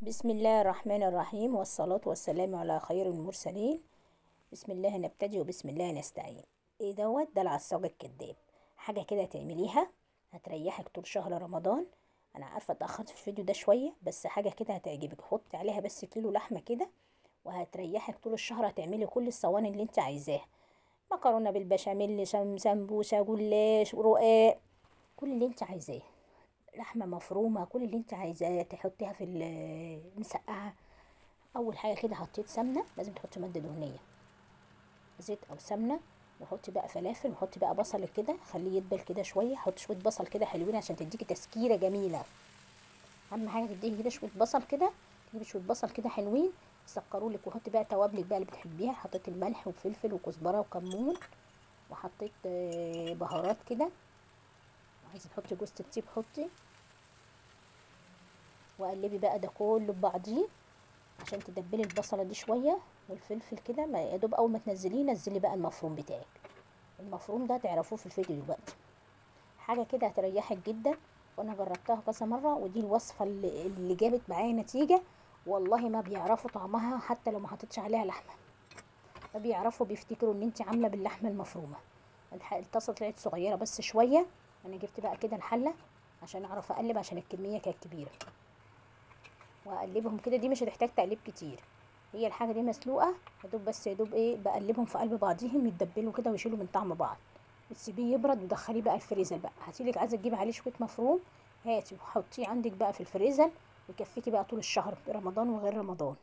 بسم الله الرحمن الرحيم، والصلاة والسلام على خير المرسلين. بسم الله نبتدي وبسم الله نستعين. ايه ده العصاج الكداب. حاجة كده تعمليها هتريحك طول شهر رمضان. انا عارفة اتأخرت في الفيديو ده شوية، بس حاجة كده هتعجبك. حطي عليها بس كيلو لحمة كده وهتريحك طول الشهر. هتعملي كل الصواني اللي انت عايزاها، مكرونة بالبشاميل، سمبوسة، جلاش، رقاق، كل اللي انت عايزاه. لحمه مفرومه، كل اللي انت عايزاه تحطيها في المسقعه. اول حاجه كده حطيت سمنه، لازم تحطي ماده دهنيه، زيت او سمنه. وحطي بقى فلافل، وحطي بقى بصل كده، خليه يدبل كده شويه. حطي شويه بصل كده حلوين عشان تديكي تسكيره جميله. اهم حاجه تديكي كده شويه بصل كده، تجيبي شويه بصل كده حلوين يسكروا لك. وحطي بقى توابلك بقى اللي بتحبيها. حطيت الملح وفلفل وكزبره وكمون، وحطيت بهارات كده. عايزه تحطي جوز الطيب حطي. وقلبي بقى ده كله ببعضيه عشان تدبلي البصله دي شويه والفلفل كده. ما يا دوب اول ما تنزليه نزلي بقى المفروم بتاعك. المفروم ده تعرفوه في الفيديو دلوقتي. حاجه كده هتريحك جدا، وانا جربتها كذا مره، ودي الوصفه اللي جابت معايا نتيجه. والله ما بيعرفوا طعمها حتى لو ما حطيتش عليها لحمه. ما بيعرفوا، بيفتكروا ان انت عامله باللحمه المفرومه. الطاسه طلعت صغيره بس شويه. انا جبت بقى كده الحله عشان اعرف اقلب، عشان الكميه كانت كبيره. واقلبهم كده، دي مش هتحتاج تقليب كتير. هي الحاجه دي مسلوقه يا دوب، بس يا دوب ايه، بقلبهم في قلب بعضيهم يتدبلوا كده ويشيلوا من طعم بعض. وتسيبيه يبرد وتدخليه بقى الفريزر. بقى هاتيلك عايزه تجيبي عليه شويه مفروم، هاتي وحطيه عندك بقى في الفريزر، يكفيكي بقى طول الشهر، رمضان وغير رمضان.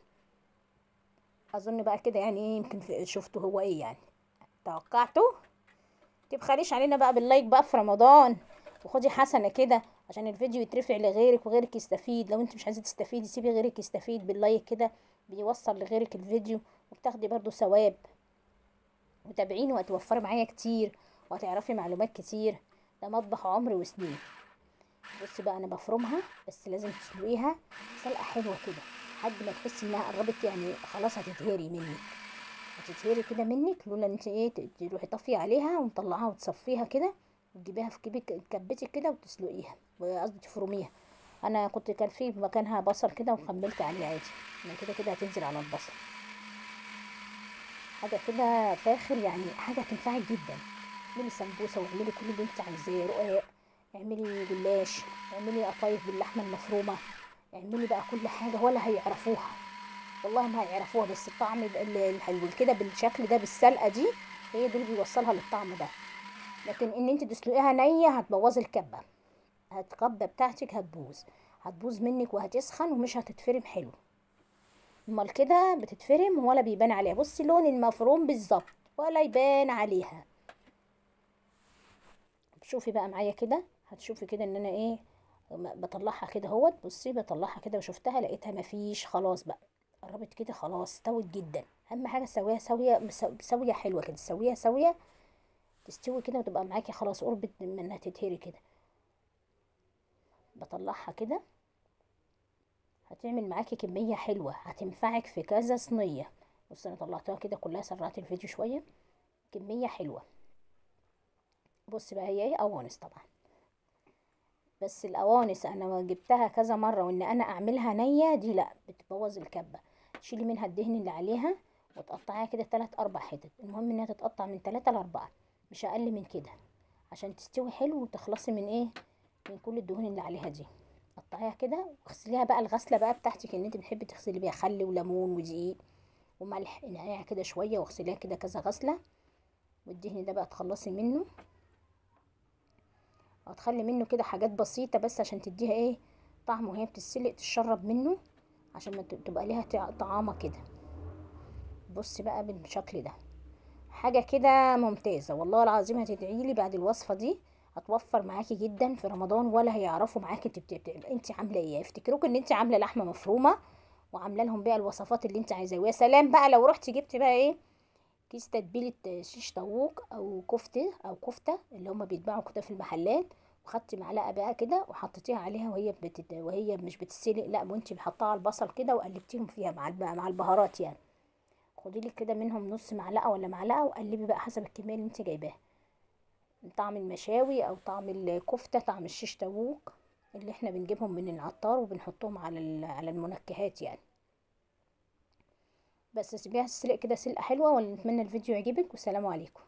اظن بقى كده يعني ايه، يمكن شفتوا هو ايه يعني، توقعته. تبخليش علينا بقى باللايك بقى في رمضان، وخدي حسنة كده عشان الفيديو يترفع لغيرك وغيرك يستفيد. لو انت مش عايزة تستفيدي سيبي غيرك يستفيد باللايك كده، بيوصل لغيرك الفيديو وبتاخدي برضو ثواب. وتابعيني وهتوفري معايا كتير وهتعرفي معلومات كتير. ده مطبخ عمر وسنين. بصي بقى انا بفرمها، بس لازم تسلقيها سلقة حلوة كده لحد ما تحسي انها قربت، يعني خلاص هتتهري منك. هتتهري كده منك لولا ان انت ايه، تروحي طافيه عليها ومطلعاها وتصفيها كده، وتجيبيها في كبتك كده وتسلقيها، قصدي تفرميها. انا كنت كان في مكانها بصل كده وكملت عليه عادي. انا كده كده هتنزل على البصل. حاجه كده فاخر يعني، حاجه تنفعك جدا. اعملي سمبوسه واعملي كل اللي انت عايزاه، رقاق، اعملي جلاش، اعملي قطايف باللحمه المفرومه، اعملي بقى كل حاجه ولا هيعرفوها. والله ما هيعرفوها، بس الطعم الحلو كده بالشكل ده بالسلقه دي، هي دول بيوصلها للطعم ده. لكن ان انت تسلقيها نيه هتبوظي الكبه. الكبه بتاعتك هتبوظ منك وهتسخن ومش هتتفرم حلو. امال كده بتتفرم ولا بيبان عليها. بصي لون المفروم بالظبط ولا يبان عليها. شوفي بقى معايا كده، هتشوفي كده ان انا ايه، بطلعها كده اهوت. بصي بطلعها كده وشفتها لقيتها مفيش، خلاص بقى قربت كده، خلاص استوت جدا. اهم حاجه تسويها سويه حلوه كده، تسويها سويه تستوي كده وتبقى معاكي خلاص قربت من انها تتهري كده. بطلعها كده، هتعمل معاكي كميه حلوه هتنفعك في كذا صينيه. بص انا طلعتها كده كلها، سرعت الفيديو شويه، كميه حلوه. بص بقى هي ايه، قوانص طبعا. بس القوانص انا جبتها كذا مره، وان انا اعملها نيه دي لا، بتبوظ الكبه. تشيلي منها الدهن اللي عليها وتقطعيها كده 3 4 حتت. المهم انها تتقطع من 3 ل 4، مش اقل من كده، عشان تستوي حلو وتخلصي من ايه، من كل الدهون اللي عليها دي. قطعيها كده واغسليها بقى الغسله بقى بتاعتك، ان انت بتحبي تغسلي بيها خل وليمون ودقيق وملح، نقعيها كده شويه واغسليها كده كذا غسله. والدهن ده بقى تخلصي منه، هتخلي منه كده حاجات بسيطة بس عشان تديها ايه، طعم وهي بتتسلق تشرب منه، عشان ما تبقى ليها طعامة كده. بصي بقى بالشكل ده، حاجة كده ممتازة والله العظيم. هتدعيلي بعد الوصفة دي، هتوفر معاكي جدا في رمضان، ولا هيعرفوا معاكي انت عاملة ايه. يفتكروك ان انت عاملة لحمة مفرومة وعاملة لهم بقى الوصفات اللي انت عايزاه. ويا سلام بقى لو رحتي جبتي بقى ايه، كيس تتبيله شيش طاووق او كفته اللي هما بيتباعوا كده في المحلات، وخدتي معلقه بقى كده وحطيتيها عليها وهي مش بتتسلق لا، وانتي بحطها على البصل كده وقلبتيهم فيها مع البهارات يعني. خدي لك كده منهم نص معلقه ولا معلقه، وقلبي بقى حسب الكميه اللي انت جايباها، طعم المشاوي او طعم الكفته، طعم الشيش طاووق، اللي احنا بنجيبهم من العطار وبنحطهم على المنكهات يعني. بس سيبيها تسلق كده سلقة حلوة، ونتمنى الفيديو يعجبك، والسلام عليكم.